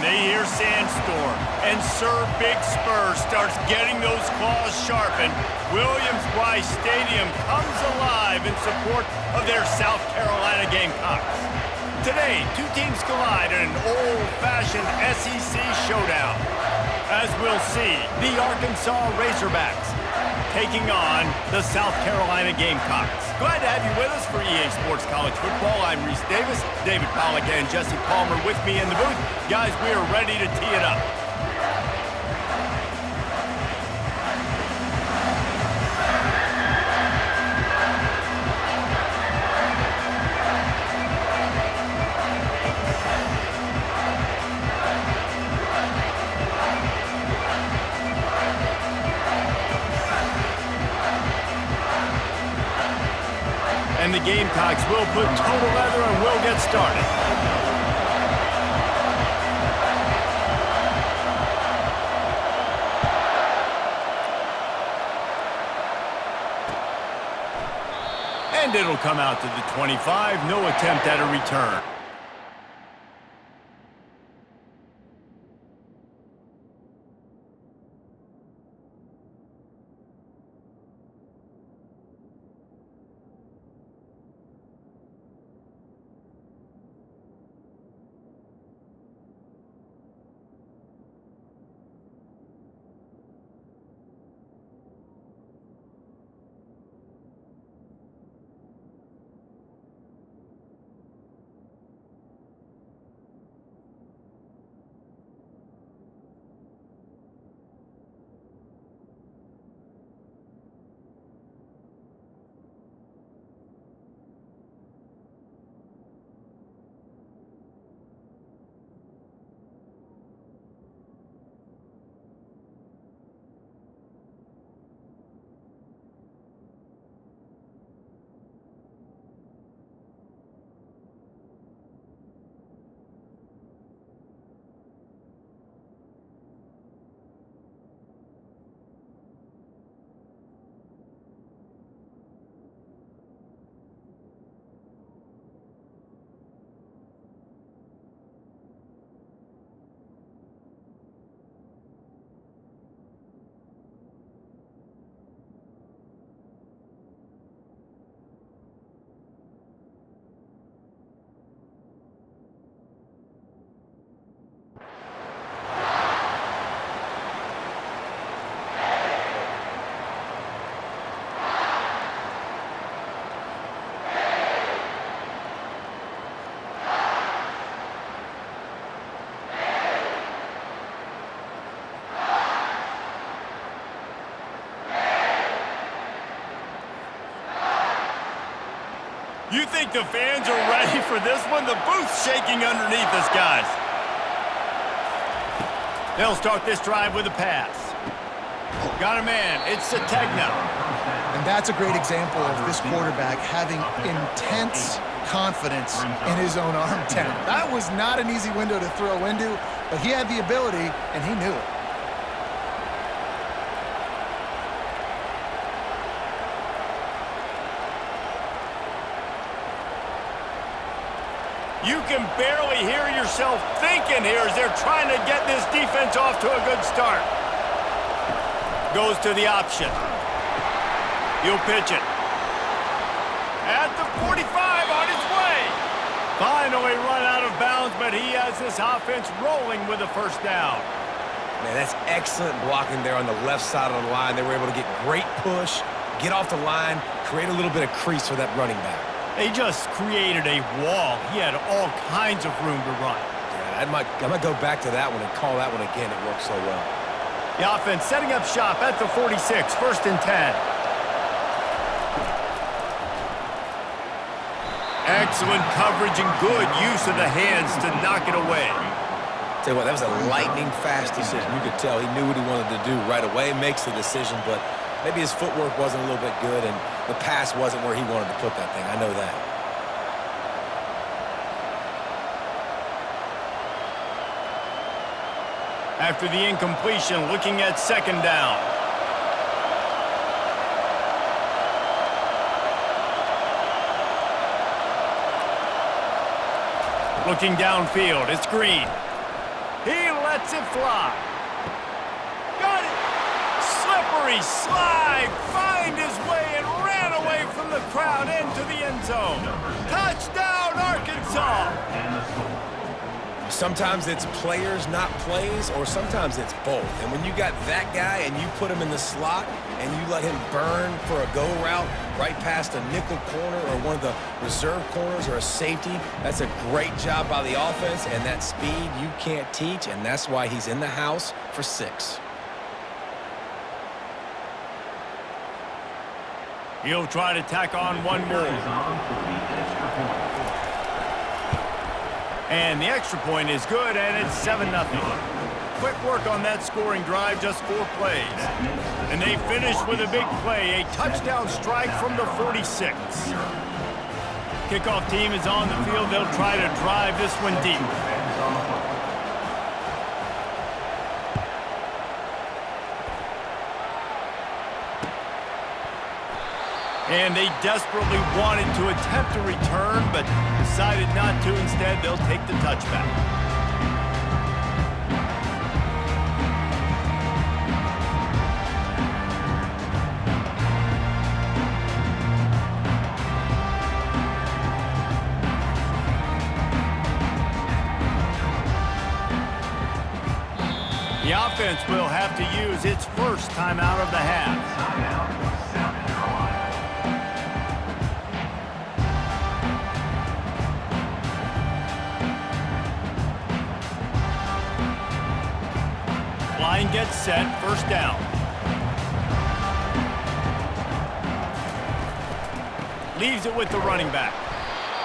when they hear Sandstorm and Sir Big Spur starts getting those claws sharpened, Williams-Brice Stadium comes alive in support of their South Carolina Gamecocks. Today, two teams collide in an old-fashioned SEC showdown. As we'll see, the Arkansas Razorbacks taking on the South Carolina Gamecocks. Glad to have you with us for EA Sports College Football. I'm Reese Davis, David Pollack and Jesse Palmer with me in the booth. Guys, we are ready to tee it up. And the Gamecocks will put total leather and will get started. And it'll come out to the 25. No attempt at a return. You think the fans are ready for this one? The booth's shaking underneath us, guys. They'll start this drive with a pass. Got a man. It's Sategna. And that's a great example of this quarterback having intense confidence in his own arm talent. That was not an easy window to throw into, but he had the ability, and he knew it. You can barely hear yourself thinking here as they're trying to get this defense off to a good start. Goes to the option. He'll pitch it. At the 45 on his way. Finally run out of bounds, but he has this offense rolling with a first down. Man, that's excellent blocking there on the left side of the line. They were able to get great push, get off the line, create a little bit of crease for that running back. They just created a wall. He had all kinds of room to run. Yeah, I might go back to that one and call that one again. It worked so well. The offense setting up shop at the 46, 1st and 10. Excellent coverage and good use of the hands to knock it away. Tell you what, that was a lightning-fast decision. You could tell he knew what he wanted to do right away, makes the decision, but maybe his footwork wasn't a little bit good, and the pass wasn't where he wanted to put that thing. I know that. After the incompletion, looking at 2nd down. Looking downfield, it's Green. He lets it fly. Got it. Slippery slide. Find his way and ran away from the crowd into the end zone. Touchdown, Arkansas. Sometimes it's players, not plays, or sometimes it's both. And when you got that guy and you put him in the slot and you let him burn for a go route right past a nickel corner or one of the reserve corners or a safety, that's a great job by the offense, and that speed you can't teach, and that's why he's in the house for 6. He'll try to tack on one more. And the extra point is good, and it's 7-0. Quick work on that scoring drive, just 4 plays. And they finish with a big play, a touchdown strike from the 46. Kickoff team is on the field. They'll try to drive this one deep. And they desperately wanted to attempt a return, but decided not to. Instead, they'll take the touchback. The offense will have to use its first timeout of the half. Line gets set, first down. Leaves it with the running back.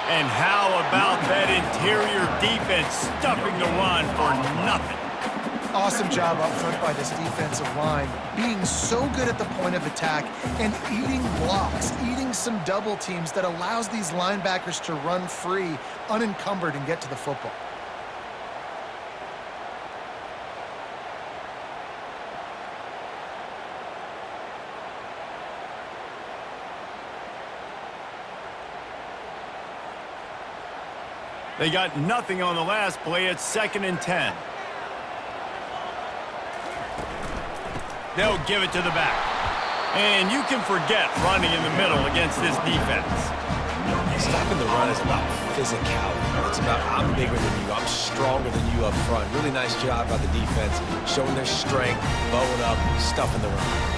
And how about that interior defense stuffing the run for nothing? Awesome job up front by this defensive line, being so good at the point of attack and eating blocks, eating some double teams that allows these linebackers to run free, unencumbered, and get to the football. They got nothing on the last play. It's 2nd and 10. They'll give it to the back. And you can forget running in the middle against this defense. Stopping the run is about physicality. It's about I'm bigger than you, I'm stronger than you up front. Really nice job by the defense, showing their strength, bowing up, stuffing the run.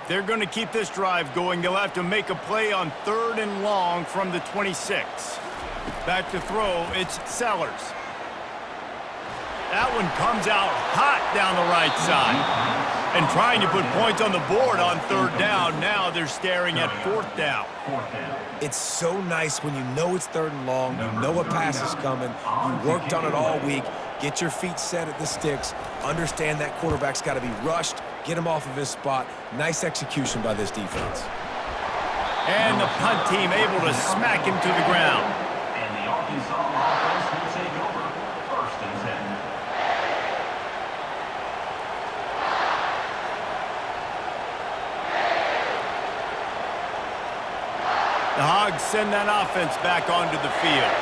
They're going to keep this drive going. They'll have to make a play on 3rd and long from the 26. Back to throw, it's Sellers. That one comes out hot down the right side. And trying to put points on the board on 3rd down. Now they're staring at 4th down. It's so nice when you know it's 3rd and long, you know a pass is coming, you worked on it all week, get your feet set at the sticks, understand that quarterback's got to be rushed, get him off of his spot. Nice execution by this defense. And the punt team able to smack him to the ground. And the Arkansas offense will take over 1st and 10. The Hogs send that offense back onto the field.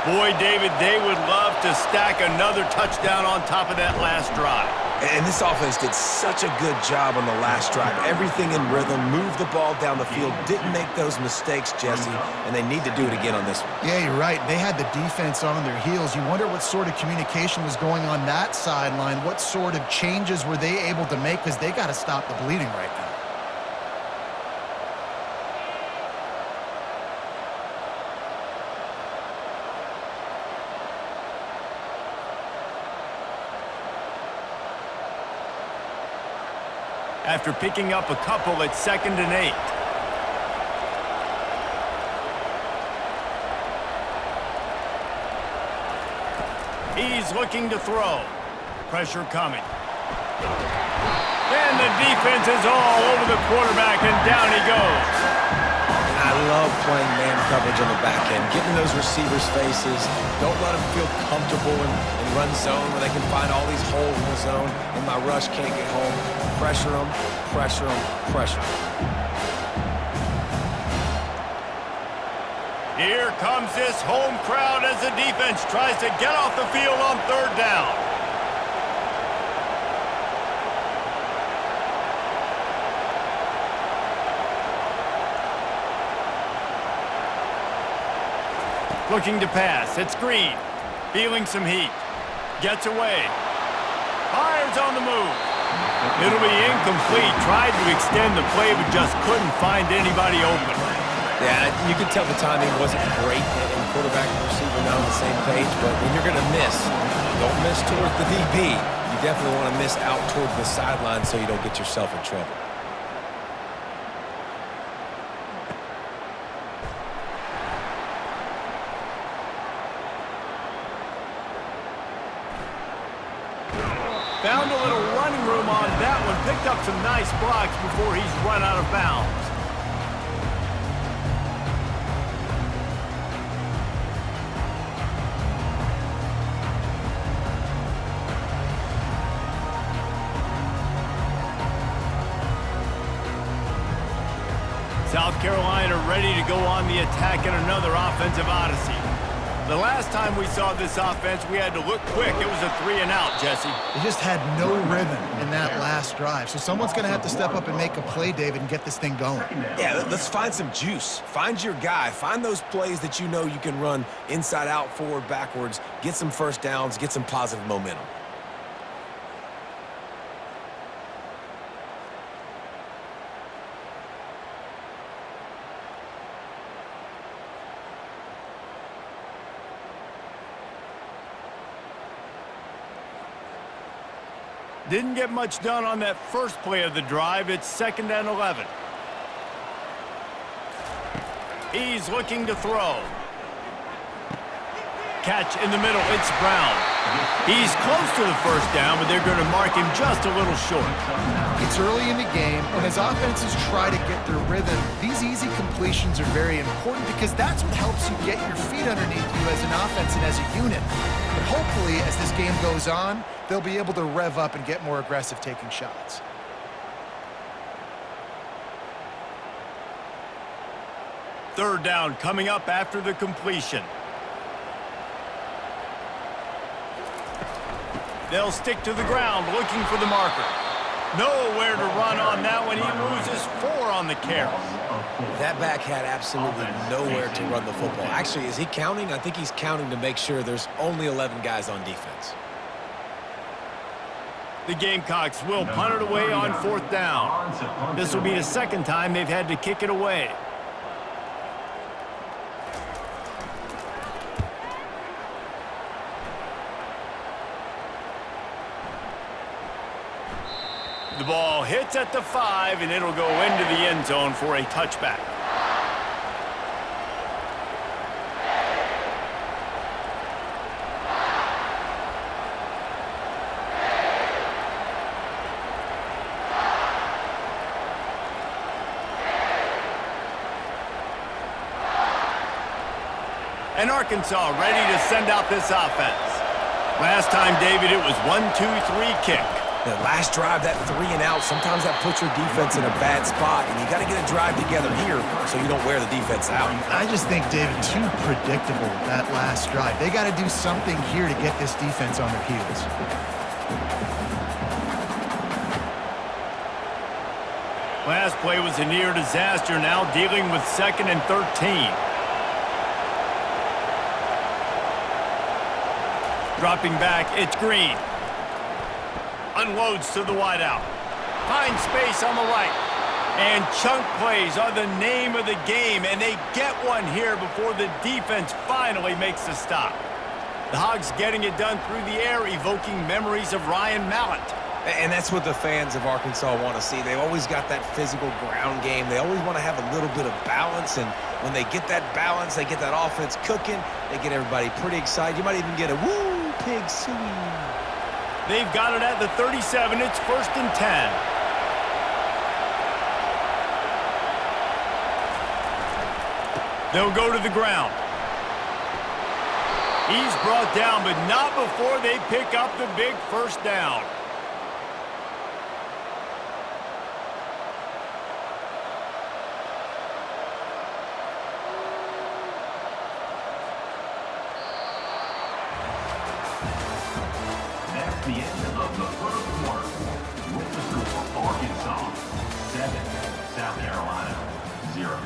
Boy, David, they would love to stack another touchdown on top of that last drive. And this offense did such a good job on the last drive. Everything in rhythm, moved the ball down the field, didn't make those mistakes, Jesse, and they need to do it again on this one. Yeah, you're right. They had the defense on their heels. You wonder what sort of communication was going on that sideline. What sort of changes were they able to make, because they got to stop the bleeding right now. After picking up a couple at 2nd and 8. He's looking to throw. Pressure coming. And the defense is all over the quarterback, and down he goes. I love playing man coverage on the back end, getting those receivers' faces. Don't let them feel comfortable in run zone where they can find all these holes in the zone and my rush can't get home. Pressure them, pressure them, pressure them. Here comes this home crowd as the defense tries to get off the field on third down. Looking to pass. It's Green. Feeling some heat. Gets away. Fires on the move. It'll be incomplete. Tried to extend the play, but just couldn't find anybody open. Yeah, you can tell the timing wasn't great, and quarterback and receiver not on the same page, but when you're going to miss, don't miss towards the DB. You definitely want to miss out towards the sideline so you don't get yourself in trouble. Found a little running room on that one. Picked up some nice blocks before he's run out of bounds. South Carolina ready to go on the attack in another offensive odyssey. The last time we saw this offense, we had to look quick. It was a 3-and-out, Jesse. They just had no rhythm in that last drive. So someone's going to have to step up and make a play, David, and get this thing going. Yeah, let's find some juice. Find your guy. Find those plays that you know you can run inside out, forward, backwards. Get some first downs. Get some positive momentum. Didn't get much done on that first play of the drive. It's 2nd and 11. He's looking to throw. Catch in the middle. It's Brown. He's close to the first down, but they're going to mark him just a little short. It's early in the game, and as offenses try to get their rhythm, these easy completions are very important because that's what helps you get your feet underneath you as an offense and as a unit. But hopefully, as this game goes on, they'll be able to rev up and get more aggressive taking shots. Third down coming up after the completion. They'll stick to the ground looking for the marker. Nowhere to run on that one. He loses 4 on the carry. That back had absolutely nowhere to run the football. Actually, is he counting? I think he's counting to make sure there's only 11 guys on defense. The Gamecocks will punt it away on 4th down. This will be the second time they've had to kick it away. The ball hits at the 5, and it'll go into the end zone for a touchback. And Arkansas ready to send out this offense. Last time, David, it was 1-2-3 kick. The last drive, that 3-and-out, sometimes that puts your defense in a bad spot, and you got to get a drive together here so you don't wear the defense out. I just think, David, too predictable that last drive. They got to do something here to get this defense on their heels. Last play was a near disaster, now dealing with 2nd and 13. Dropping back, it's Green. Unloads to the wideout. Finds space on the right. And chunk plays are the name of the game, and they get one here before the defense finally makes the stop. The Hogs getting it done through the air, evoking memories of Ryan Mallett. And that's what the fans of Arkansas want to see. They've always got that physical ground game. They always want to have a little bit of balance, and when they get that balance, they get that offense cooking, they get everybody pretty excited. You might even get a woo, pig suey. They've got it at the 37. It's 1st and 10. They'll go to the ground. He's brought down, but not before they pick up the big first down. That's the end of the first quarter. With the score, Arkansas 7, South Carolina 0.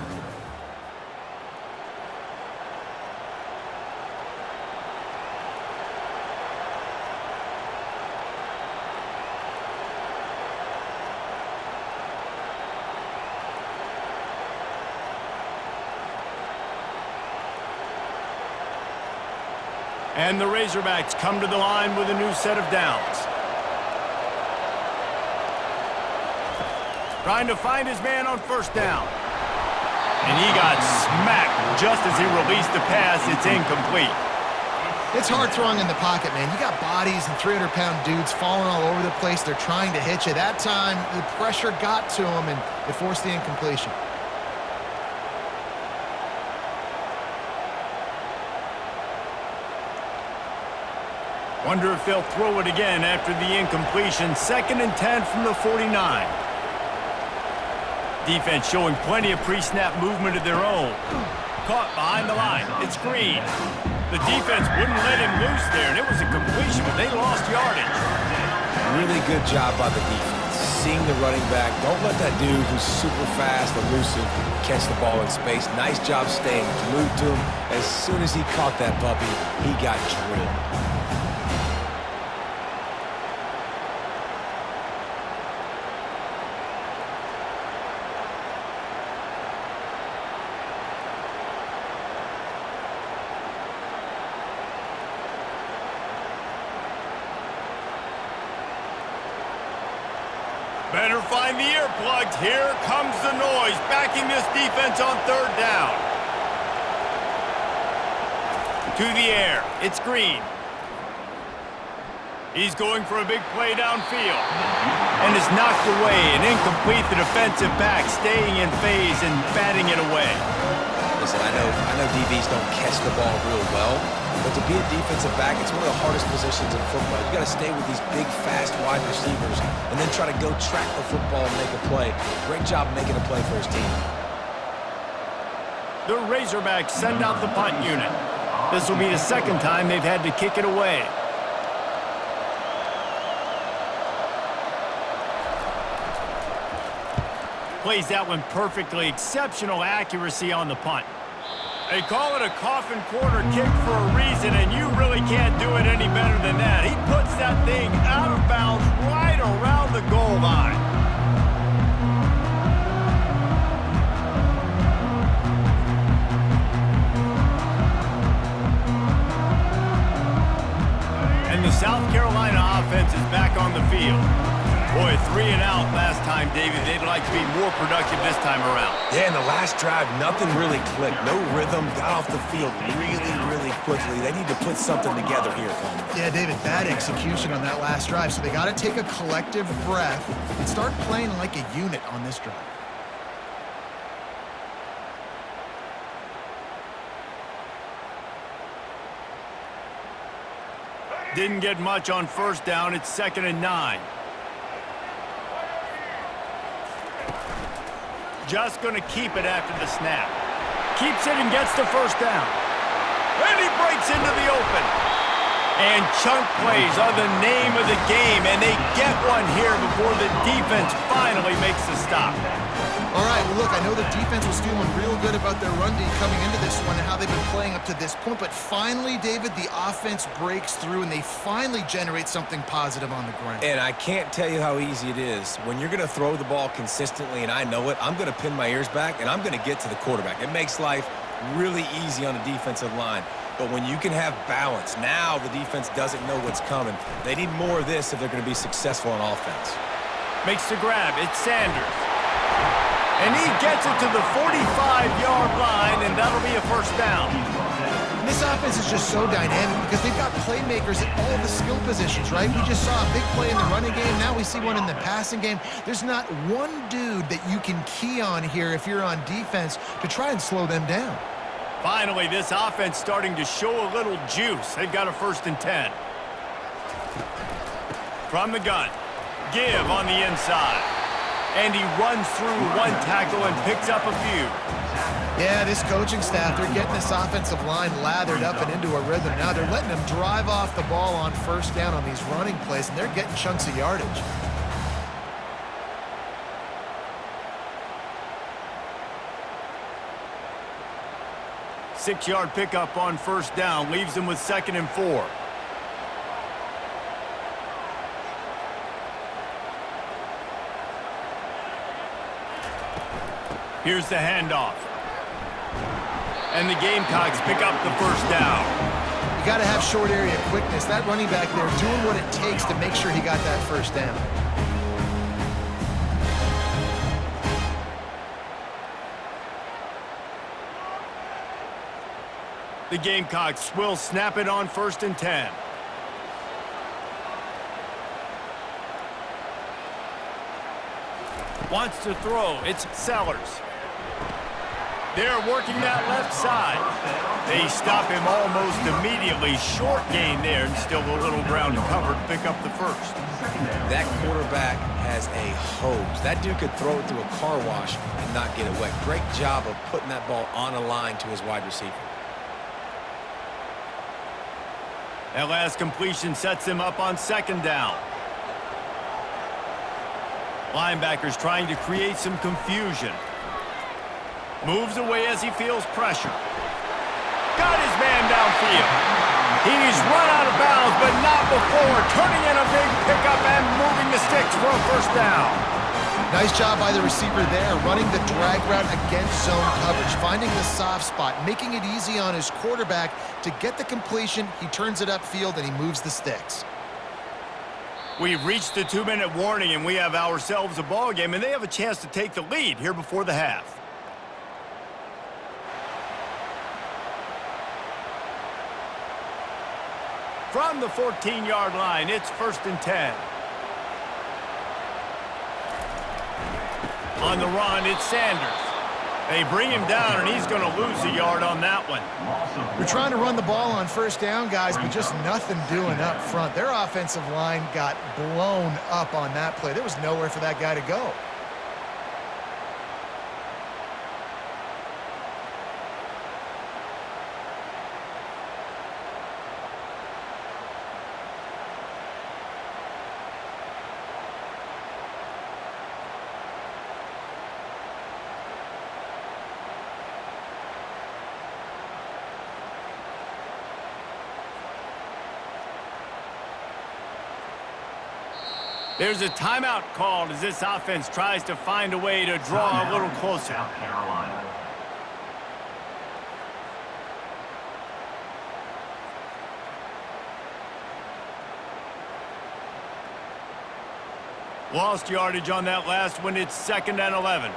And the Razorbacks come to the line with a new set of downs. Trying to find his man on first down. And he got smacked just as he released the pass. It's incomplete. It's hard throwing in the pocket, man. You got bodies and 300-pound dudes falling all over the place. They're trying to hit you. That time, the pressure got to him, and it forced the incompletion. Wonder if they'll throw it again after the incompletion. 2nd and 10 from the 49. Defense showing plenty of pre-snap movement of their own. Caught behind the line. It's Green. The defense wouldn't let him loose there, and it was a completion, but they lost yardage. Really good job by the defense. Seeing the running back. Don't let that dude who's super fast, elusive, catch the ball in space. Nice job staying glued to him. As soon as he caught that puppy, he got drilled. Better find the earplugs. Here comes the noise, backing this defense on 3rd down. To the air. It's Green. He's going for a big play downfield. And is knocked away and incomplete. The defensive back staying in phase and batting it away. Listen, I know DBs don't catch the ball real well, but to be a defensive back, it's one of the hardest positions in football. You got to stay with these big, fast wide receivers and then try to go track the football and make a play. Great job making a play for his team. The Razorbacks send out the punt unit. This will be the 2nd time they've had to kick it away. Plays that one perfectly. Exceptional accuracy on the punt. They call it a coffin corner kick for a reason, and you really can't do it any better than that. He puts that thing out of bounds right around the goal line. And the South Carolina offense is back on the field. Boy, 3 and out last time, David. They'd like to be more productive this time around. Yeah, in the last drive, nothing really clicked. No rhythm, got off the field really quickly. They need to put something together here, Coleman. Yeah, David, bad execution on that last drive, so they got to take a collective breath and start playing like a unit on this drive. Didn't get much on first down. It's 2nd and 9. Just going to keep it after the snap. Keeps it and gets the first down. And he breaks into the open. And chunk plays are the name of the game, and they get one here before the defense finally makes the stop. All right, well, look, I know the defense was feeling real good about their run D coming into this one and how they've been playing up to this point, but finally, David, the offense breaks through, and they finally generate something positive on the ground. And I can't tell you how easy it is. When you're going to throw the ball consistently, and I know it, I'm going to pin my ears back, and I'm going to get to the quarterback. It makes life really easy on the defensive line. But when you can have balance, now the defense doesn't know what's coming. They need more of this if they're going to be successful on offense. Makes the grab. It's Sanders. And he gets it to the 45-yard line, and that'll be a first down. And this offense is just so dynamic because they've got playmakers at all the skill positions, right? We just saw a big play in the running game. Now we see one in the passing game. There's not one dude that you can key on here if you're on defense to try and slow them down. Finally, this offense starting to show a little juice. They've got a 1st and 10. From the gun. Give on the inside. And he runs through one tackle and picks up a few. Yeah, this coaching staff, they're getting this offensive line lathered up and into a rhythm. Now they're letting them drive off the ball on 1st down on these running plays, and they're getting chunks of yardage. Six-yard pickup on 1st down, leaves them with 2nd and 4. Here's the handoff. And the Gamecocks pick up the 1st down. You got to have short area quickness. That running back there doing what it takes to make sure he got that 1st down. The Gamecocks will snap it on 1st and 10. Wants to throw. It's Sellers. They're working that left side. They stop him almost immediately. Short gain there, and still a little ground cover to pick up the 1st. That quarterback has a hose. That dude could throw it through a car wash and not get it wet. Great job of putting that ball on a line to his wide receiver. That last completion sets him up on 2nd down. Linebackers trying to create some confusion. Moves away as he feels pressure. Got his man downfield. He's run out of bounds, but not before turning in a big pickup and moving the sticks for a 1st down. Nice job by the receiver there, running the drag route against zone coverage, finding the soft spot, making it easy on his quarterback to get the completion. He turns it upfield, and he moves the sticks. We've reached the 2-minute warning, and we have ourselves a ball game, and they have a chance to take the lead here before the half. From the 14-yard line, it's 1st and 10. On the run, it's Sanders. They bring him down, and he's going to lose a yard on that one. They're trying to run the ball on 1st down, guys, but just nothing doing up front. Their offensive line got blown up on that play. There was nowhere for that guy to go. There's a timeout called as this offense tries to find a way to draw a little closer. South Carolina. Lost yardage on that last one. It's 2nd and 11.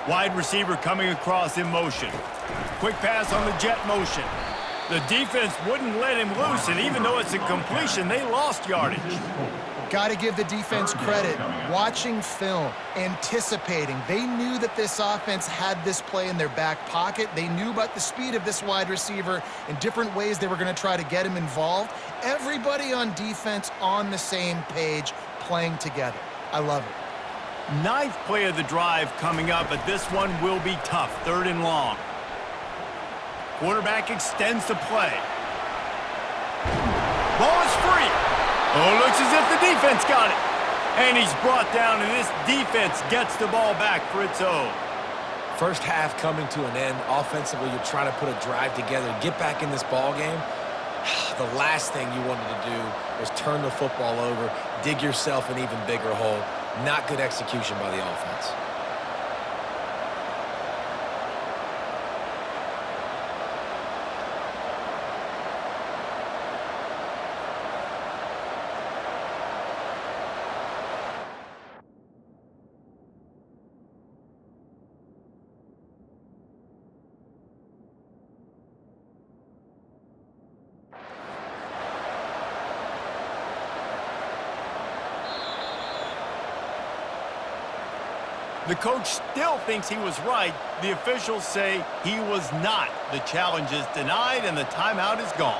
Wide receiver coming across in motion. Quick pass on the jet motion. The defense wouldn't let him loose, and even though it's a completion, they lost yardage. Got to give the defense credit. Watching film, anticipating. They knew that this offense had this play in their back pocket. They knew about the speed of this wide receiver and different ways they were going to try to get him involved. Everybody on defense on the same page, playing together. I love it. 9th play of the drive coming up, but this one will be tough. 3rd and long. Quarterback extends the play. Ball is free. Oh, looks as if the defense got it. And he's brought down, and this defense gets the ball back for its own. First half coming to an end. Offensively, you're trying to put a drive together, get back in this ball game. The last thing you wanted to do was turn the football over, dig yourself an even bigger hole. Not good execution by the offense. The coach still thinks he was right. The officials say he was not. The challenge is denied, and the timeout is gone.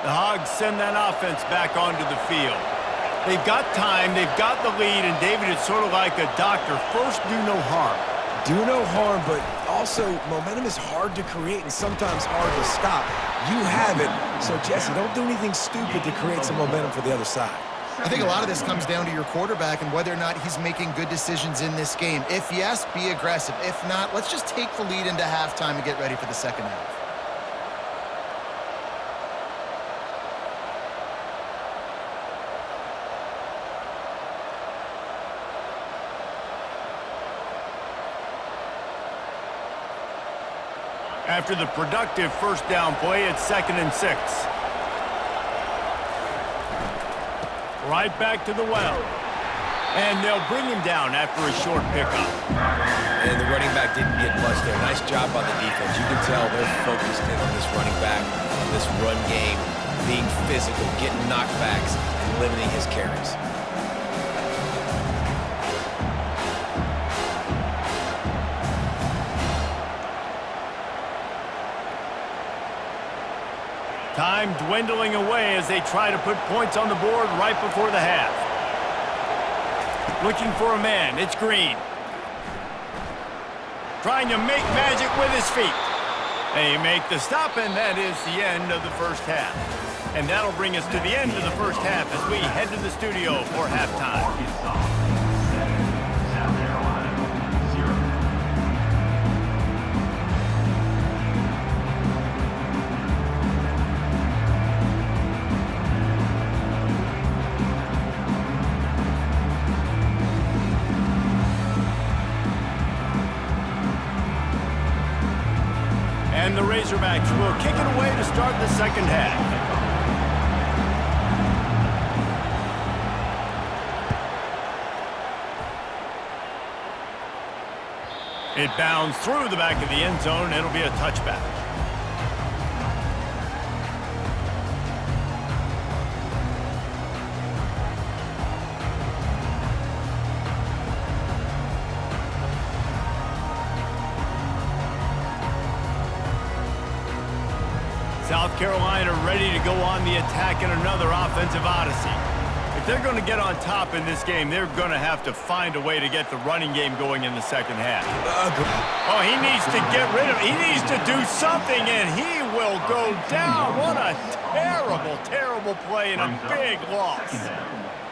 The Hogs send that offense back onto the field. They've got time, they've got the lead, and David, it's sort of like a doctor. First, do no harm. Do no harm, but also momentum is hard to create and sometimes hard to stop. You have it, so Jesse, don't do anything stupid to create some momentum for the other side. I think a lot of this comes down to your quarterback and whether or not he's making good decisions in this game. If yes, be aggressive. If not, let's just take the lead into halftime and get ready for the second half. After the productive first down play, it's 2nd and 6. Right back to the well. And they'll bring him down after a short pickup. And the running back didn't get much there. Nice job by the defense. You can tell they're focused in on this running back, on this run game, being physical, getting knockbacks, and limiting his carries. Time dwindling away as they try to put points on the board right before the half. Looking for a man, it's Green. Trying to make magic with his feet. They make the stop, and that is the end of the first half. And that'll bring us to the end of the first half as we head to the studio for halftime. Arkansas 7, South Carolina 0. And the Razorbacks will kick it away to start the second half. It bounds through the back of the end zone. It'll be a touchback. South Carolina ready to go on the attack in another offensive odyssey. If they're going to get on top in this game, they're going to have to find a way to get the running game going in the second half. Oh, he needs to get rid of it. He needs to do something, and he will go down. What a terrible, terrible play and a big loss.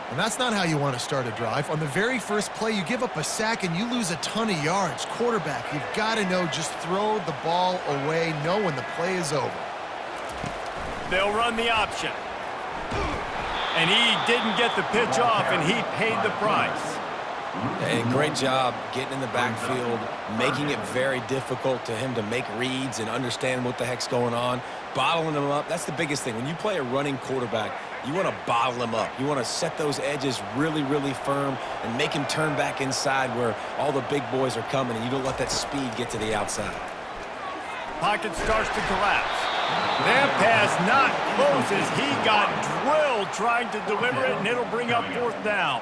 And that's not how you want to start a drive. On the very first play, you give up a sack and you lose a ton of yards. Quarterback, you've got to know, just throw the ball away, know when the play is over. They'll run the option. And he didn't get the pitch off, and he paid the price. And great job getting in the backfield, making it very difficult to him to make reads and understand what the heck's going on, bottling him up. That's the biggest thing. When you play a running quarterback, you want to bottle him up. You want to set those edges really, really firm and make him turn back inside where all the big boys are coming, and you don't let that speed get to the outside. Pocket starts to collapse. That pass not close as he got drilled trying to deliver it, and it'll bring up fourth down.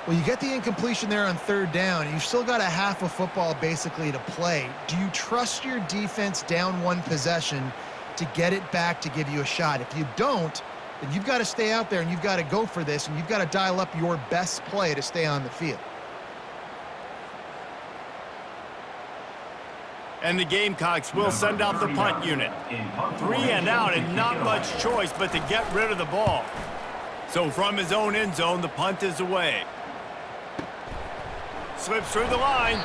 Well, you get the incompletion there on third down, and you've still got a half of football basically to play. Do you trust your defense down one possession to get it back to give you a shot? If you don't, then you've got to stay out there and you've got to go for this, and you've got to dial up your best play to stay on the field. And the Gamecocks will send out the punt unit. 3 and out, and not much choice but to get rid of the ball. So from his own end zone, the punt is away. Slips through the line.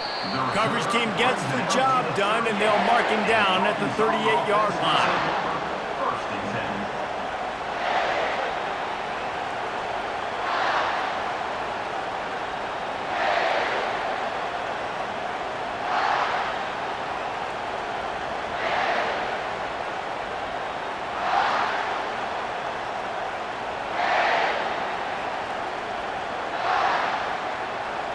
Coverage team gets the job done, and they'll mark him down at the 38-yard line. First and 10.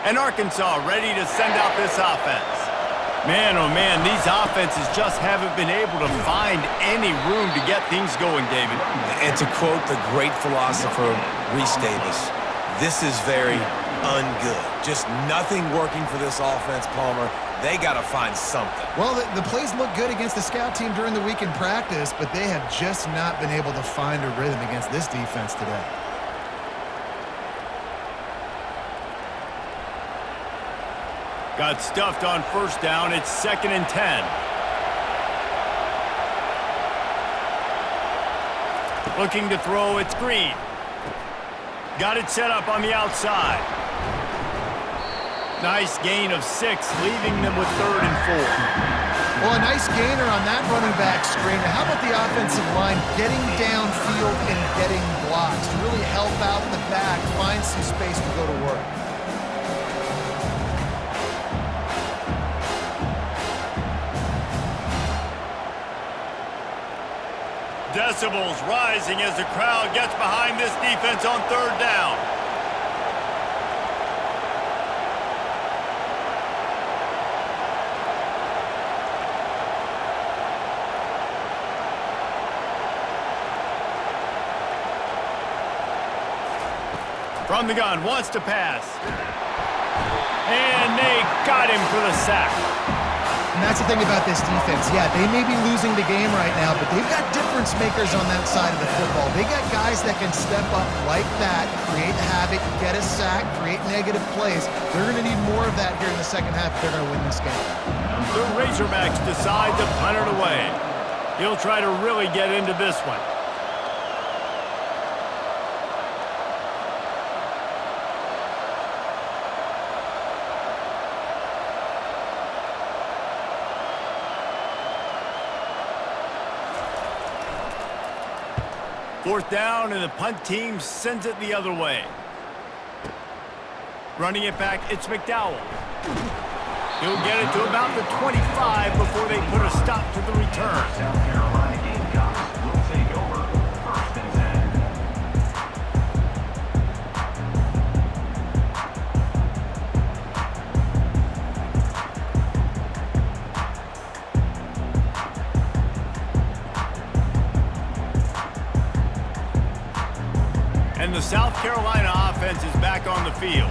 And Arkansas ready to send out this offense. Man, oh man, these offenses just haven't been able to find any room to get things going, David. And to quote the great philosopher Reese Davis, this is very ungood. Just nothing working for this offense, Palmer. They got to find something. Well, the plays look good against the scout team during the week in practice, but they have just not been able to find a rhythm against this defense today. Got stuffed on first down. It's 2nd and 10. Looking to throw, it's Green. Got it set up on the outside. Nice gain of 6, leaving them with 3rd and 4. Well, a nice gainer on that running back screen. Now, how about the offensive line getting downfield and getting blocks to really help out the back, find some space to go to work? Decibels rising as the crowd gets behind this defense on 3rd down. From the gun, wants to pass. And they got him for the sack. And that's the thing about this defense. Yeah, they may be losing the game right now, but they've got difference makers on that side of the football. They got guys that can step up like that, create havoc, get a sack, create negative plays. They're going to need more of that here in the second half if they're going to win this game. The Razorbacks decide to punt it away. He'll try to really get into this one. Fourth down, and the punt team sends it the other way. Running it back, it's McDowell. He'll get it to about the 25 before they put a stop to the return. South Carolina Gamecocks will take over 1st and 10. And the South Carolina offense is back on the field.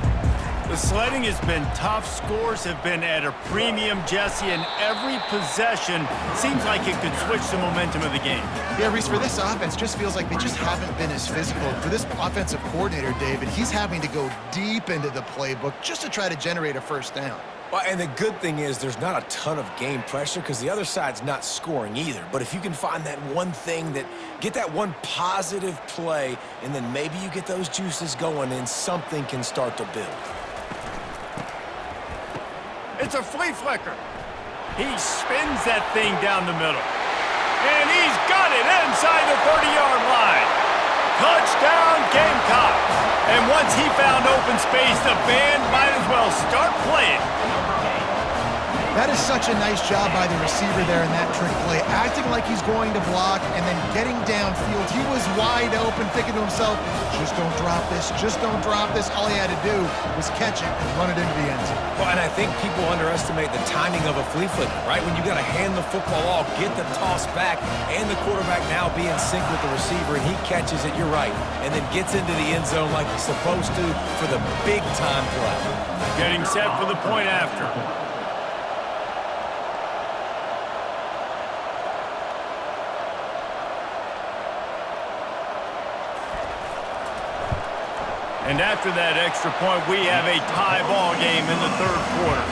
The sledding has been tough. Scores have been at a premium, Jesse, and every possession seems like it could switch the momentum of the game. Yeah, Reese, for this offense, just feels like they just haven't been as physical. For this offensive coordinator, David, he's having to go deep into the playbook just to try to generate a first down. Well, and the good thing is there's not a ton of game pressure because the other side's not scoring either. But if you can find that one thing get that one positive play, and then maybe you get those juices going and something can start to build. It's a flea flicker. He spins that thing down the middle. And he's got it inside the 30-yard line. Touchdown, Gamecocks. And once he found open space, the band might as well start playing. That is such a nice job by the receiver there in that trick play, acting like he's going to block and then getting downfield. He was wide open, thinking to himself, just don't drop this, just don't drop this. All he had to do was catch it and run it into the end zone. Well, and I think people underestimate the timing of a flea flicker, right? When you got to hand the football off, get the toss back, and the quarterback now be in sync with the receiver, and he catches it, you're right, and then gets into the end zone like he's supposed to for the big-time play. Getting set for the point after. And after that extra point, we have a tie ball game in the 3rd quarter.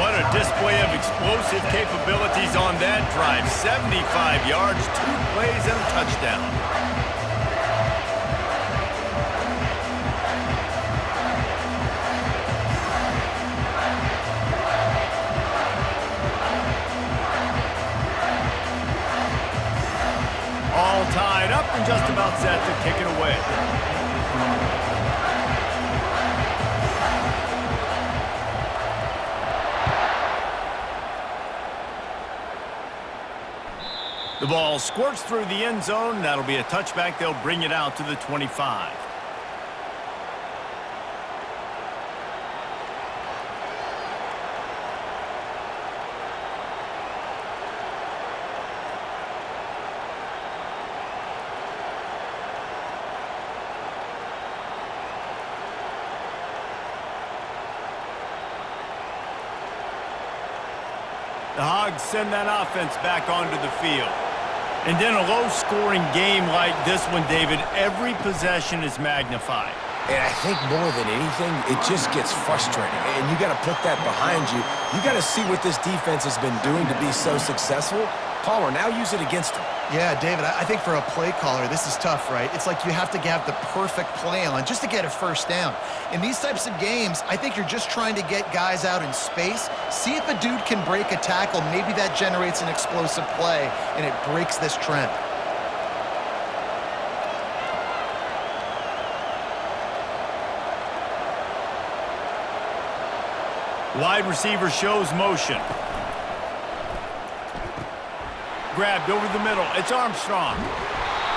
What a display of explosive capabilities on that drive. 75 yards, 2 plays, and a touchdown. All tied up and just about set to kick it away. The ball squirts through the end zone. That'll be a touchback. They'll bring it out to the 25. The Hogs send that offense back onto the field. And then a low-scoring game like this one, David, every possession is magnified. And I think more than anything, it just gets frustrating. And you got to put that behind you. You got to see what this defense has been doing to be so successful. Palmer, now use it against them. Yeah, David, I think for a play caller, this is tough, right? It's like you have to have the perfect play on just to get a first down. In these types of games, I think you're just trying to get guys out in space, see if a dude can break a tackle. Maybe that generates an explosive play, and it breaks this trend. Wide receiver shows motion. Grabbed over the middle. It's Armstrong.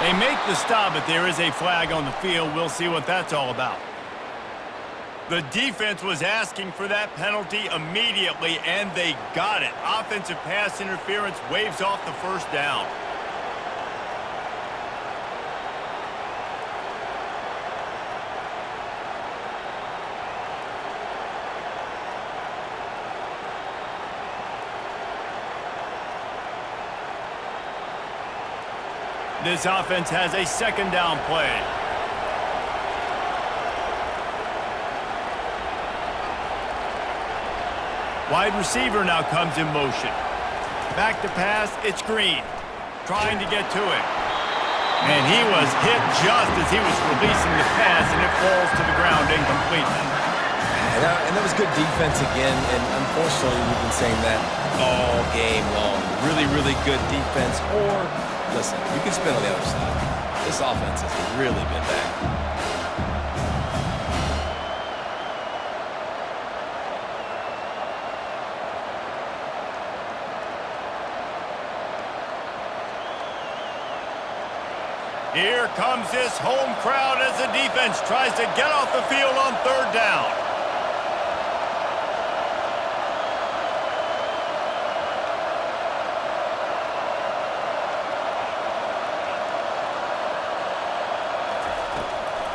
They make the stop, but there is a flag on the field. We'll see what that's all about. The defense was asking for that penalty immediately, and they got it. Offensive pass interference waves off the first down. This offense has a second down play. Wide receiver now comes in motion. Back to pass, it's Green. Trying to get to it. And he was hit just as he was releasing the pass, and it falls to the ground incomplete. And that was good defense again, and unfortunately we've been saying that all game long. Really, really good defense, or, listen, you can spin on the other side. This offense has really been bad. Here comes this home crowd as the defense tries to get off the field on third down.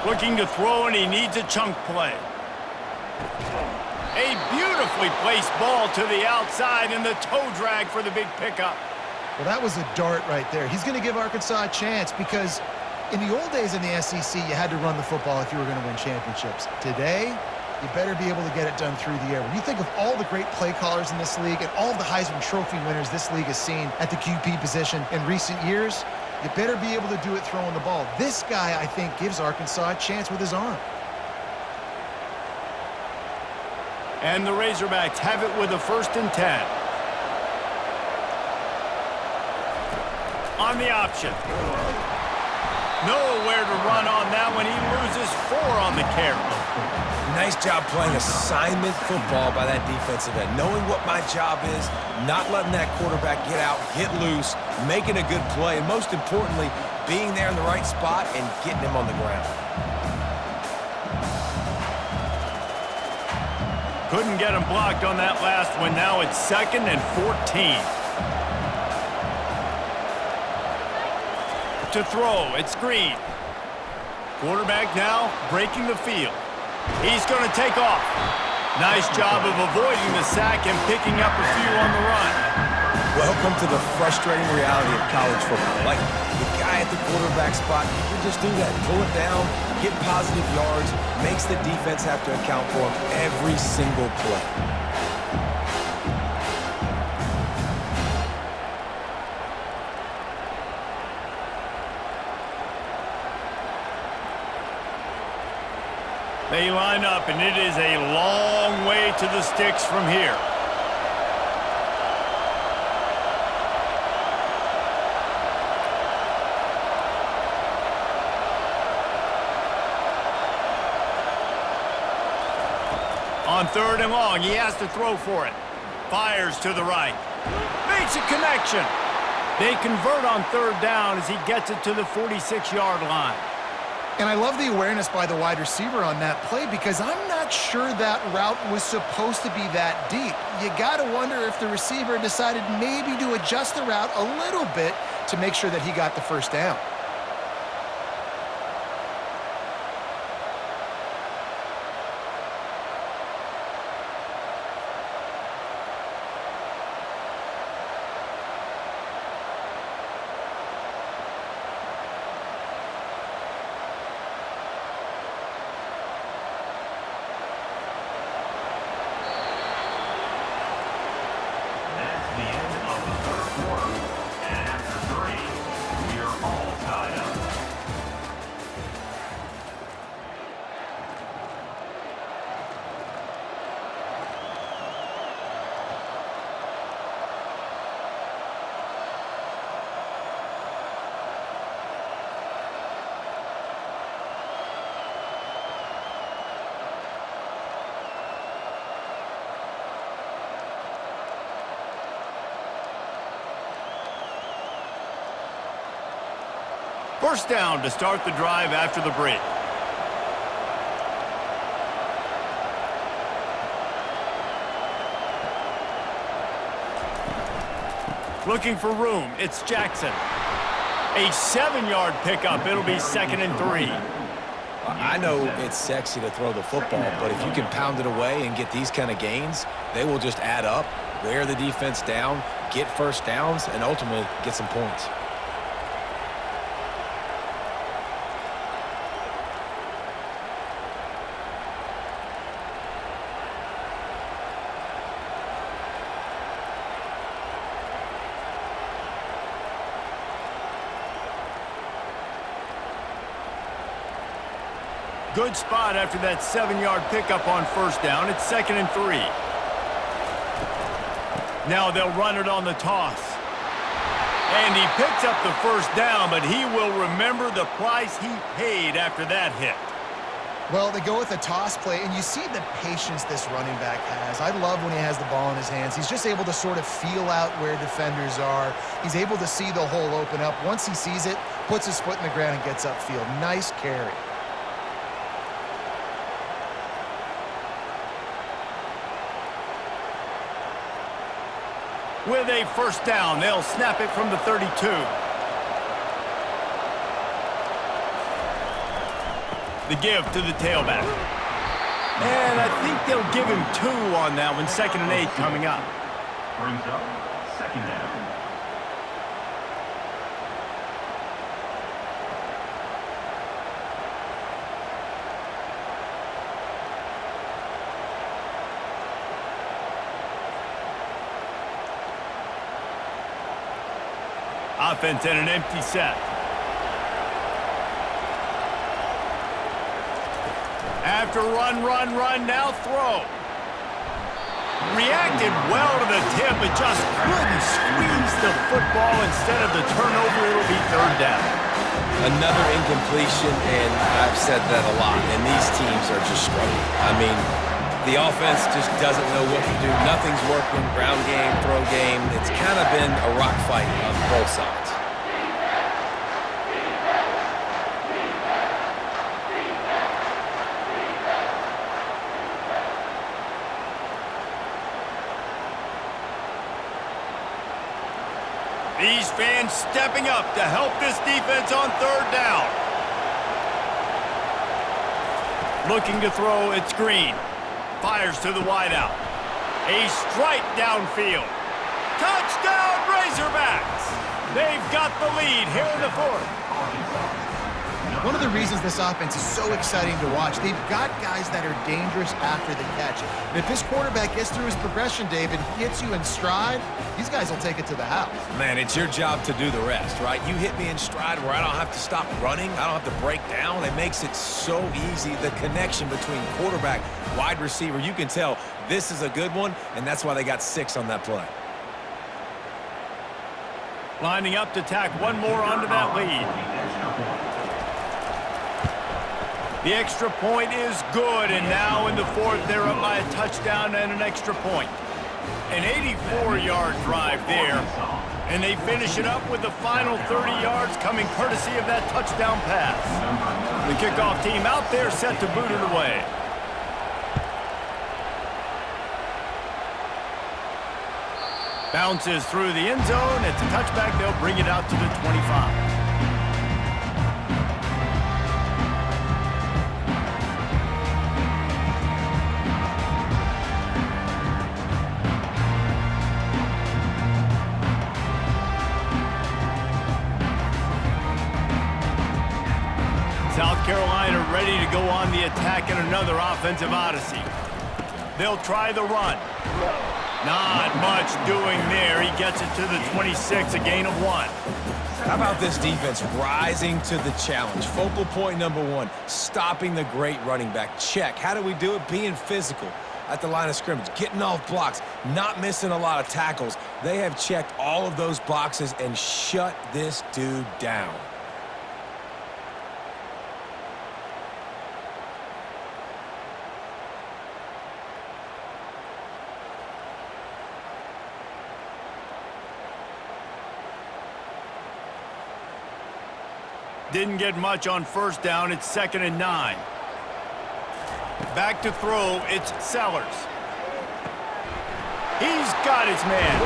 Looking to throw, and he needs a chunk play. A beautifully placed ball to the outside, and the toe drag for the big pickup. Well, that was a dart right there. He's going to give Arkansas a chance because in the old days in the SEC, you had to run the football if you were going to win championships. Today, you better be able to get it done through the air. When you think of all the great play callers in this league and all of the Heisman Trophy winners this league has seen at the QB position in recent years, you better be able to do it throwing the ball. This guy, I think, gives Arkansas a chance with his arm. And the Razorbacks have it with a 1st and 10. On the option. Nowhere to run on that one. He loses 4 on the carry. Nice job playing assignment football by that defensive end. Knowing what my job is, not letting that quarterback get out, get loose, making a good play, and most importantly, being there in the right spot and getting him on the ground. Couldn't get him blocked on that last one. Now it's 2nd and 14. To throw, it's Green. Quarterback now breaking the field. He's going to take off. Nice job of avoiding the sack and picking up a few on the run. Welcome to the frustrating reality of college football. Like, the guy at the quarterback spot, you can just do that. Pull it down, get positive yards, makes the defense have to account for him every single play. They line up, and it is a long way to the sticks from here. On 3rd and long, he has to throw for it. Fires to the right. Makes a connection. They convert on 3rd down as he gets it to the 46-yard line. And I love the awareness by the wide receiver on that play because I'm not sure that route was supposed to be that deep. You got to wonder if the receiver decided maybe to adjust the route a little bit to make sure that he got the 1st down. First down to start the drive after the break. Looking for room, it's Jackson. A 7-yard pickup, it'll be 2nd and 3. I know it's sexy to throw the football, but if you can pound it away and get these kind of gains, they will just add up, wear the defense down, get first downs, and ultimately get some points. Good spot after that 7-yard pickup on first down. It's 2nd and 3. Now they'll run it on the toss. And he picks up the first down, but he will remember the price he paid after that hit. Well, they go with a toss play, and you see the patience this running back has. I love when he has the ball in his hands. He's just able to sort of feel out where defenders are. He's able to see the hole open up. Once he sees it, puts his foot in the ground and gets upfield. Nice carry. With a first down, they'll snap it from the 32. The give to the tailback. And I think they'll give him 2 on that one. 2nd and 8 coming up. Brings up 2nd down. Offense in an empty set. After run, now throw. Reacted well to the tip, but just couldn't squeeze the football. Instead of the turnover, it'll be 3rd down. Another incompletion, and I've said that a lot, and these teams are just struggling. I mean, the offense just doesn't know what to do. Nothing's working. Ground game, throw game. It's kind of been a rock fight on both sides. These fans stepping up to help this defense on 3rd down. Looking to throw, it's Green. Fires to the wideout. A strike downfield. Touchdown, Razorbacks! They've got the lead here in the 4th. One of the reasons this offense is so exciting to watch, they've got guys that are dangerous after the catch. And if this quarterback gets through his progression, David, hits you in stride, these guys will take it to the house. Man, it's your job to do the rest, right? You hit me in stride where I don't have to stop running. I don't have to break down. It makes it so easy. The connection between quarterback, wide receiver, you can tell this is a good one, and that's why they got 6 on that play. Lining up to tack one more onto that lead. The extra point is good, and now in the 4th, they're up by a touchdown and an extra point. An 84-yard drive there, and they finish it up with the final 30 yards coming courtesy of that touchdown pass. The kickoff team out there set to boot it away. Bounces through the end zone. It's a touchback. They'll bring it out to the 25. South Carolina ready to go on the attack in another offensive odyssey. They'll try the run. Not much doing there. He gets it to the 26, a gain of 1. How about this defense rising to the challenge? Focal point number 1, stopping the great running back. Check. How do we do it? Being physical at the line of scrimmage, getting off blocks, not missing a lot of tackles. They have checked all of those boxes and shut this dude down. Didn't get much on first down. It's 2nd and 9. Back to throw. It's Sellers. He's got his man.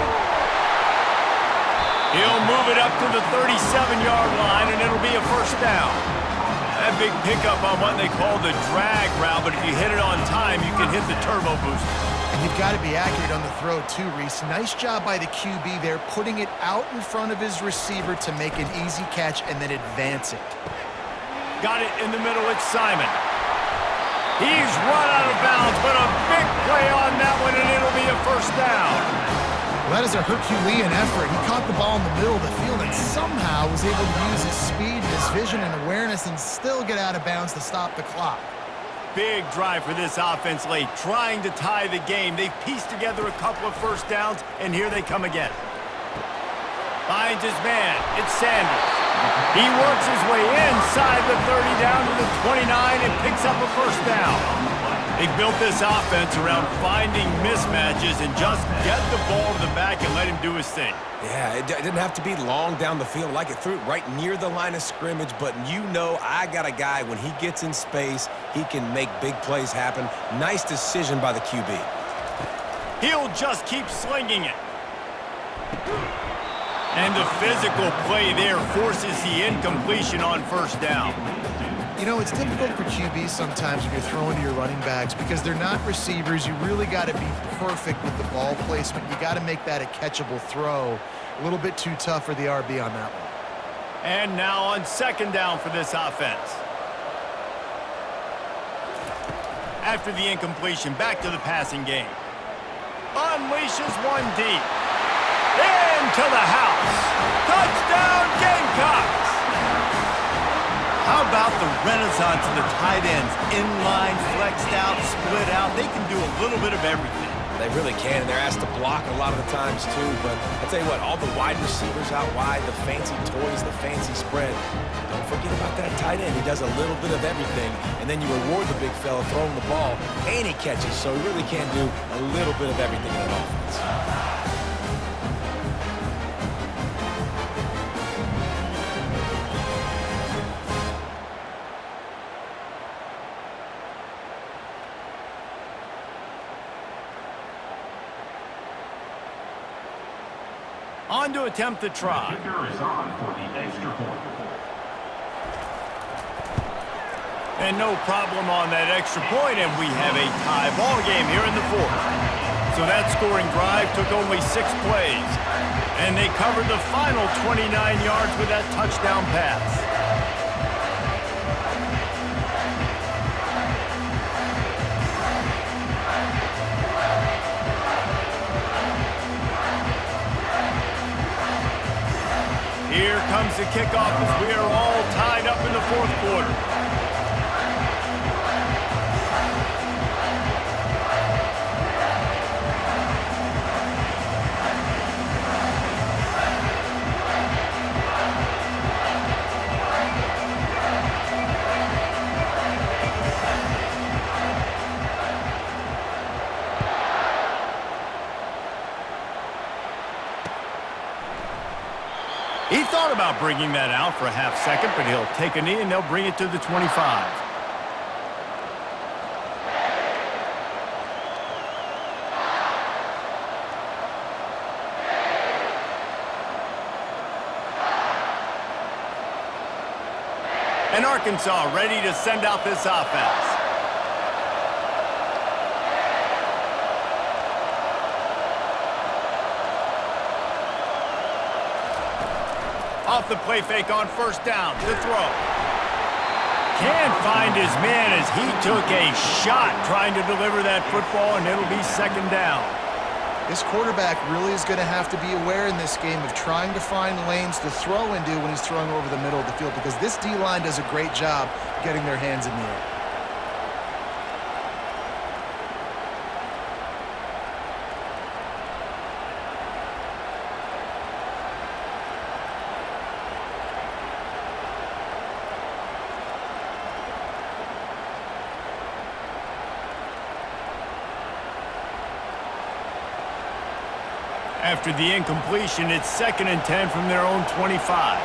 He'll move it up to the 37-yard line, and it'll be a first down. That big pickup on what they call the drag route, but if you hit it on time, you can hit the turbo booster. And you've got to be accurate on the throw, too, Reese. Nice job by the QB there, putting it out in front of his receiver to make an easy catch and then advance it. Got it in the middle. It's Simon. He's run out of bounds, but a big play on that one, and it'll be a first down. Well, that is a Herculean effort. He caught the ball in the middle of the field and somehow was able to use his speed, his vision, and awareness and still get out of bounds to stop the clock. Big drive for this offense late, trying to tie the game. They've pieced together a couple of first downs, and here they come again. Finds his man. It's Sanders. He works his way inside the 30 down to the 29 and picks up a first down. They built this offense around finding mismatches and just get the ball to the back and let him do his thing. Yeah, it didn't have to be long down the field. Like it threw it right near the line of scrimmage, but you know I got a guy, when he gets in space, he can make big plays happen. Nice decision by the QB. He'll just keep slinging it. And the physical play there forces the incompletion on first down. You know, it's difficult for QBs sometimes when you're throwing to your running backs because they're not receivers. You really got to be perfect with the ball placement. You got to make that a catchable throw. A little bit too tough for the RB on that one. And now on 2nd down for this offense. After the incompletion, back to the passing game. Unleashes one deep. Into the house. Touchdown, Gamecocks! How about the renaissance of the tight ends? Inline, flexed out, split out. They can do a little bit of everything. They really can, and they're asked to block a lot of the times, too. But I'll tell you what, all the wide receivers out wide, the fancy toys, the fancy spread, don't forget about that tight end. He does a little bit of everything, and then you reward the big fella throwing the ball, and he catches. So he really can do a little bit of everything in an offense. On to attempt the try. Kicker is on for the extra point. And no problem on that extra point, and we have a tie ball game here in the 4th. So that scoring drive took only 6 plays, and they covered the final 29 yards with that touchdown pass. Here comes the kickoff as we are all tied up in the 4th quarter. He thought about bringing that out for a half second, but he'll take a knee and they'll bring it to the 25. And Arkansas ready to send out this offense. Off the play fake on first down to throw. Can't find his man as he took a shot trying to deliver that football, and it'll be 2nd down. This quarterback really is going to have to be aware in this game of trying to find lanes to throw into when he's throwing over the middle of the field, because this D-line does a great job getting their hands in the air. After the incompletion, it's 2nd and 10 from their own 25.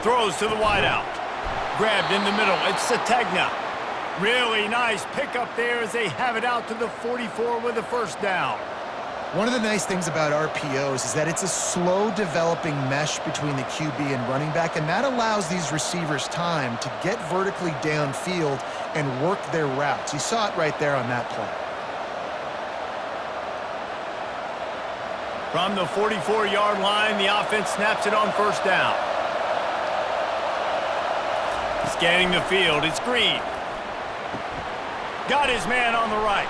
Throws to the wideout. Grabbed in the middle. It's Sategna. Really nice pickup there as they have it out to the 44 with a first down. One of the nice things about RPOs is that it's a slow developing mesh between the QB and running back, and that allows these receivers time to get vertically downfield and work their routes. You saw it right there on that play. From the 44-yard line, the offense snaps it on first down. Scanning the field, it's Green. Got his man on the right.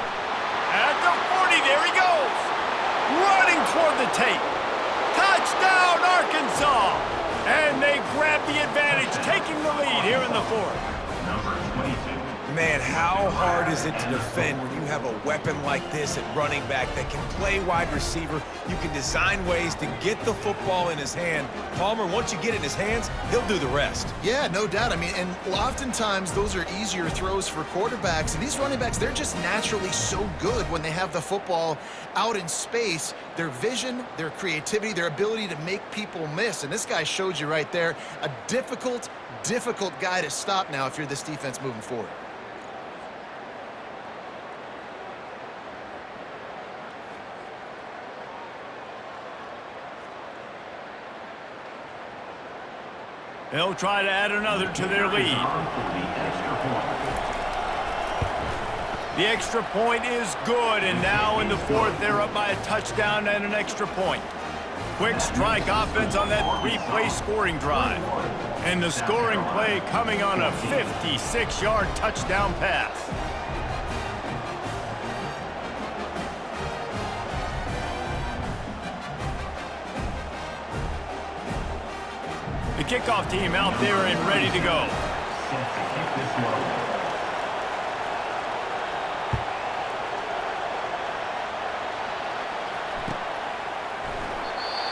At the 40, there he goes. Running toward the tape. Touchdown, Arkansas! And they grab the advantage, taking the lead here in the fourth. Number 22. Man, how hard is it to defend when you have a weapon like this at running back that can play wide receiver? You can design ways to get the football in his hand. Palmer, once you get it in his hands, he'll do the rest. Yeah, no doubt. I mean, and oftentimes those are easier throws for quarterbacks. And these running backs, they're just naturally so good when they have the football out in space. Their vision, their creativity, their ability to make people miss. And this guy showed you right there, a difficult guy to stop now if you're this defense moving forward. They'll try to add another to their lead. The extra point is good, and now in the fourth, they're up by a touchdown and an extra point. Quick strike offense on that three-play scoring drive. And the scoring play coming on a 56-yard touchdown pass. The kickoff team out there and ready to go.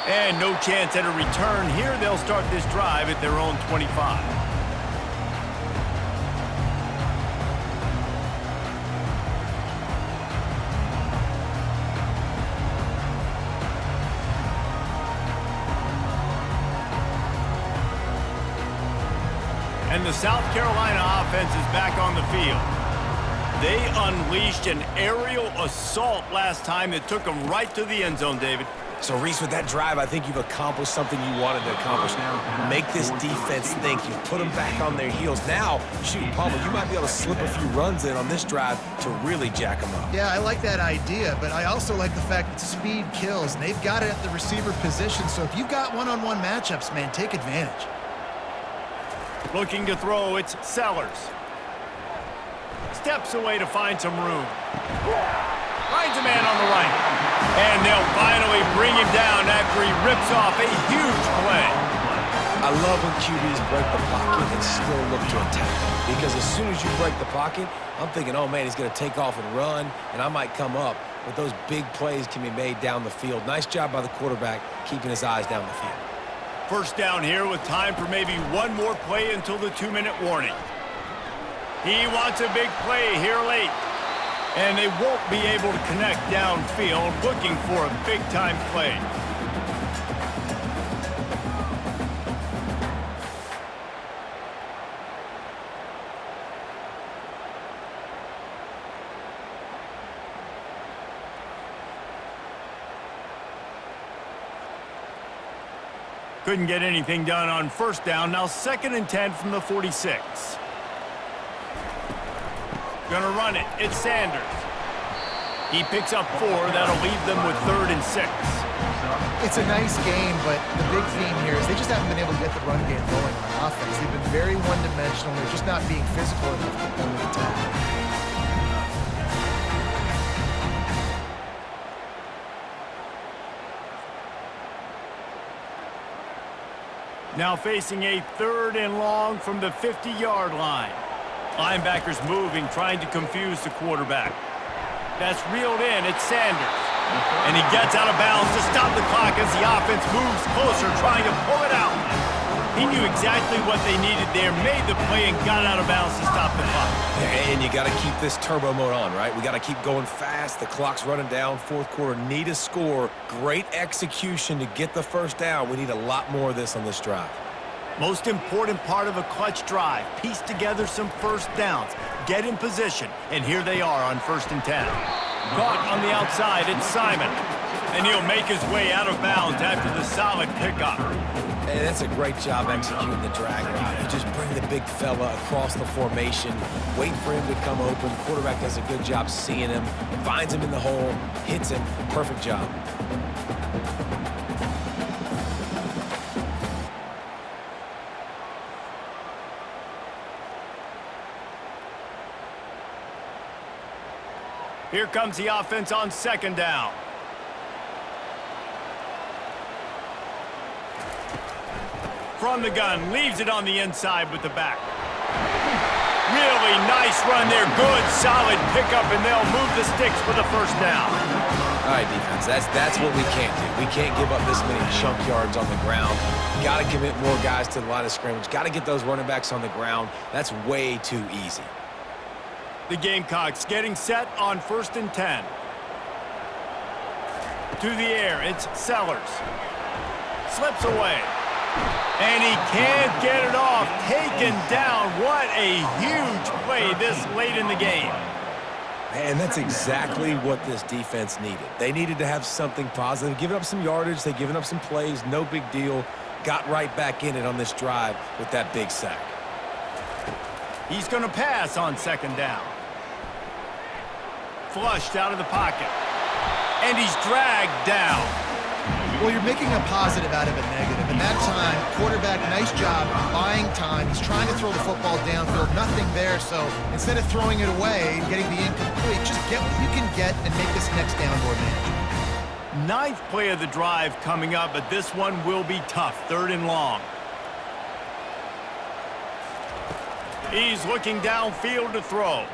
And no chance at a return here. They'll start this drive at their own 25. And the South Carolina offense is back on the field. They unleashed an aerial assault last time that took them right to the end zone, David. So, Reese, with that drive, I think you've accomplished something you wanted to accomplish. Make this defense think. You've put them back on their heels. Now, shoot, Palmer, you might be able to slip a few runs in on this drive to really jack them up. Yeah, I like that idea, but I also like the fact that speed kills, and they've got it at the receiver position. So if you've got one-on-one matchups, man, take advantage. Looking to throw, it's Sellers. Steps away to find some room. Finds a man on the right. And they'll finally bring him down after he rips off a huge play. I love when QBs break the pocket and still look to attack. Because as soon as you break the pocket, I'm thinking, oh, man, he's going to take off and run, and I might come up. But those big plays can be made down the field. Nice job by the quarterback keeping his eyes down the field. First down here with time for maybe one more play until the 2-minute warning. He wants a big play here late. And they won't be able to connect downfield, looking for a big-time play. Couldn't get anything done on first down. Now 2nd and 10 from the 46. Gonna run it. It's Sanders. He picks up 4. That'll leave them with 3rd and 6. It's a nice game, but the big theme here is they just haven't been able to get the run game going on offense. They've been very one-dimensional. They're just not being physical enough to point of attack. Now facing a 3rd and long from the 50-yard line. Linebackers moving, trying to confuse the quarterback. That's reeled in. It's Sanders. And he gets out of bounds to stop the clock as the offense moves closer, trying to pull it out. He knew exactly what they needed there, made the play, and got out of bounds to stop the clock. And you got to keep this turbo mode on, right? We got to keep going fast. The clock's running down. 4th quarter, need a score. Great execution to get the first down. We need a lot more of this on this drive. Most important part of a clutch drive. Piece together some first downs. Get in position. And here they are on 1st and 10. Caught on the outside, it's Simon. And he'll make his way out of bounds after the solid pickup. Hey, that's a great job executing the drag route. You just bring the big fella across the formation, wait for him to come open. Quarterback does a good job seeing him, finds him in the hole, hits him. Perfect job. Here comes the offense on 2nd down. From the gun, leaves it on the inside with the back. Really nice run there. Good, solid pickup, and they'll move the sticks for the 1st down. All right, defense, that's what we can't do. We can't give up this many chunk yards on the ground. Got to commit more guys to the line of scrimmage. Got to get those running backs on the ground. That's way too easy. The Gamecocks getting set on 1st and 10. To the air, it's Sellers. Slips away. And he can't get it off. Taken down. What a huge play this late in the game. Man, that's exactly what this defense needed. They needed to have something positive. Giving up some yardage, they've given up some plays, no big deal. Got right back in it on this drive with that big sack. He's going to pass on 2nd down. Flushed out of the pocket. And he's dragged down. Well, you're making a positive out of a negative. And that time, quarterback, nice job buying time. He's trying to throw the football downfield. Nothing there, so instead of throwing it away and getting the incomplete, just get what you can get and make this next down more manageable. 9th play of the drive coming up, but this one will be tough. 3rd and long. He's looking downfield to throw.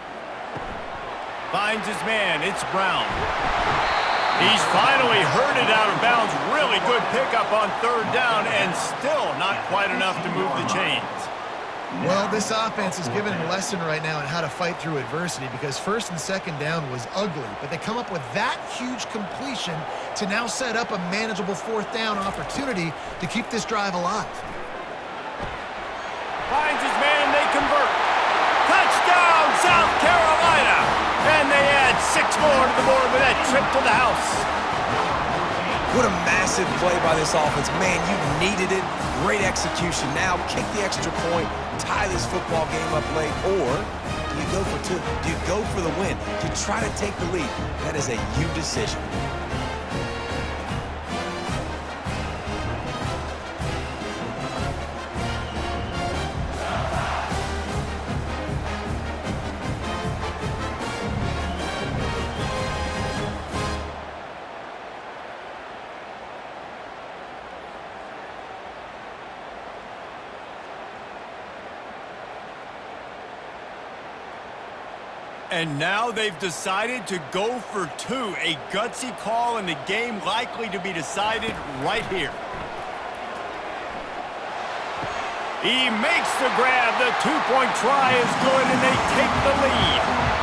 Finds his man. It's Brown. He's finally herded out of bounds. Really good pickup on 3rd down, and still not quite enough to move the chains. Well, this offense is giving a lesson right now on how to fight through adversity, because 1st and 2nd down was ugly, but they come up with that huge completion to now set up a manageable 4th down opportunity to keep this drive alive. Finds his man, they convert. Touchdown, South Carolina! And they add 6 more to the board with that trip to the house. What a massive play by this offense. Man, you needed it. Great execution. Now kick the extra point, tie this football game up late, or do you go for 2? Do you go for the win? Do you try to take the lead? That is a you decision. And now they've decided to go for 2. A gutsy call, and the game likely to be decided right here. He makes the grab. The 2-point try is good, and they take the lead.